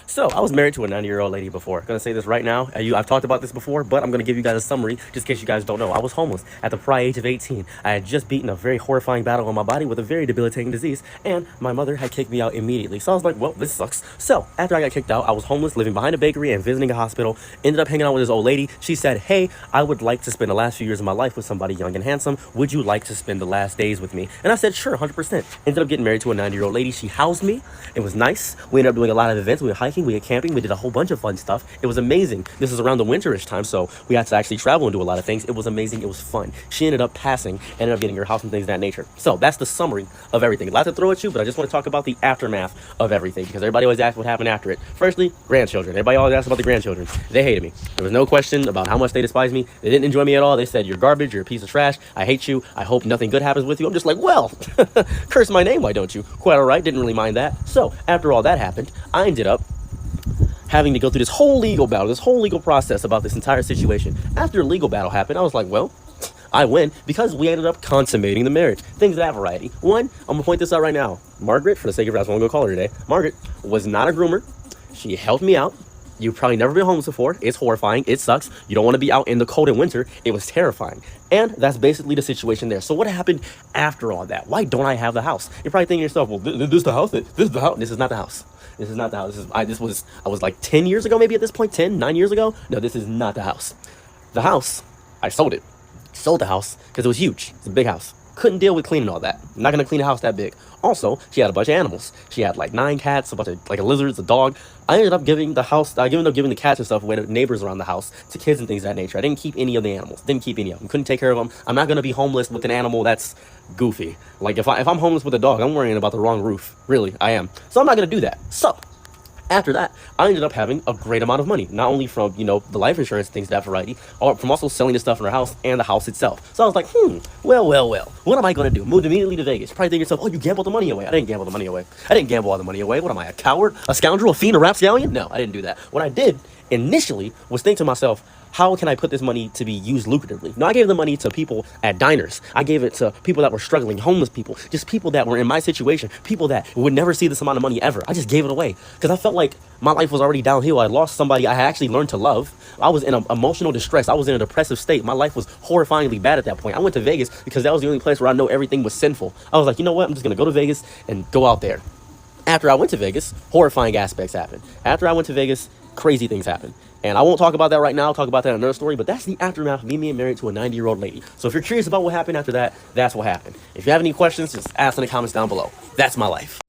So I was married to a 90-year-old lady before. Gonna say this right now. I've talked about this before, but I'm gonna give you guys a summary just in case you guys don't know. I was homeless at the prior age of 18. I had just beaten a very horrifying battle on my body with a very debilitating disease, and my mother had kicked me out immediately. So I was like, well, this sucks. So after I got kicked out, I was homeless, living behind a bakery and visiting a hospital. Ended up hanging out with this old lady. She said, hey, I would like to spend the last few years of my life with somebody young and handsome. Would you like to spend the last days with me? And I said, sure, 100%. Ended up getting married to a 90-year-old lady. She housed me. It was nice. We ended up doing a lot of events. We went hiking, we went camping, we did a whole bunch of fun stuff. It was amazing. This is around the winterish time, so we had to actually travel and do a lot of things. It was amazing. It was fun. She ended up passing, ended up getting her house and things of that nature. So that's the summary of everything. A lot to throw at you, but I just want to talk about the aftermath of everything because everybody always asks what happened after it. Firstly, grandchildren. Everybody always asks about the grandchildren. They hated me. There was no question about how much they despised me. They didn't enjoy me at all. They said, you're garbage. You're a piece of trash. I hate you. I hope nothing good happens with you. I'm just like, well, curse my name, why don't you? Quite all right. Didn't really mind that. So after all that happened, I ended up having to go through this whole legal battle, this whole legal process about this entire situation. After a legal battle happened, I was like, well, I win because we ended up consummating the marriage. Things of that variety. One, I'm going to point this out right now. Margaret, for the sake of it, I was going to go call her today. Margaret was not a groomer. She helped me out. You've probably never been homeless before. It's horrifying. It sucks. You don't want to be out in the cold in winter. It was terrifying. And that's basically the situation there. So what happened after all that? Why don't I have the house? You're probably thinking to yourself, well, this is the house. This is the house. This is not the house. This is not the house. I was like 10 years ago, maybe at this point, 9 years ago. No, this is not the house. The house, I sold it. Sold the house because it was huge. It's a big house. Couldn't deal with cleaning all that. I'm not going to clean a house that big. Also, she had a bunch of animals. She had like 9 cats, a bunch of like lizards, a dog. I ended up giving the house, giving the cats and stuff away to neighbors around the house, to kids and things of that nature. I didn't keep any of the animals. Didn't keep any of them. Couldn't take care of them. I'm not going to be homeless with an animal that's goofy. Like if I'm homeless with a dog, I'm worrying about the wrong roof. Really, I am. So I'm not going to do that. So after that, I ended up having a great amount of money, not only from, the life insurance, things of that variety, or from also selling the stuff in our house and the house itself. So I was like, well, what am I going to do? Moved immediately to Vegas. You're probably thinking to yourself, oh, you gambled the money away. I didn't gamble the money away. I didn't gamble all the money away. What am I, a coward, a scoundrel, a fiend, a rapscallion? No, I didn't do that. What I did initially was think to myself, how can I put this money to be used lucratively? No, I gave the money to people at diners. I gave it to people that were struggling, homeless people, just people that were in my situation, people that would never see this amount of money ever. I just gave it away because I felt like my life was already downhill. I lost somebody I had actually learned to love. I was in an emotional distress. I was in a depressive state. My life was horrifyingly bad at that point. I went to Vegas because that was the only place where I know everything was sinful. I was like, you know what? I'm just going to go to Vegas and go out there. After I went to Vegas, horrifying aspects happened. After I went to Vegas, crazy things happened. And I won't talk about that right now. I'll talk about that in another story. But that's the aftermath of me being married to a 90-year-old lady. So if you're curious about what happened after that, that's what happened. If you have any questions, just ask in the comments down below. That's my life.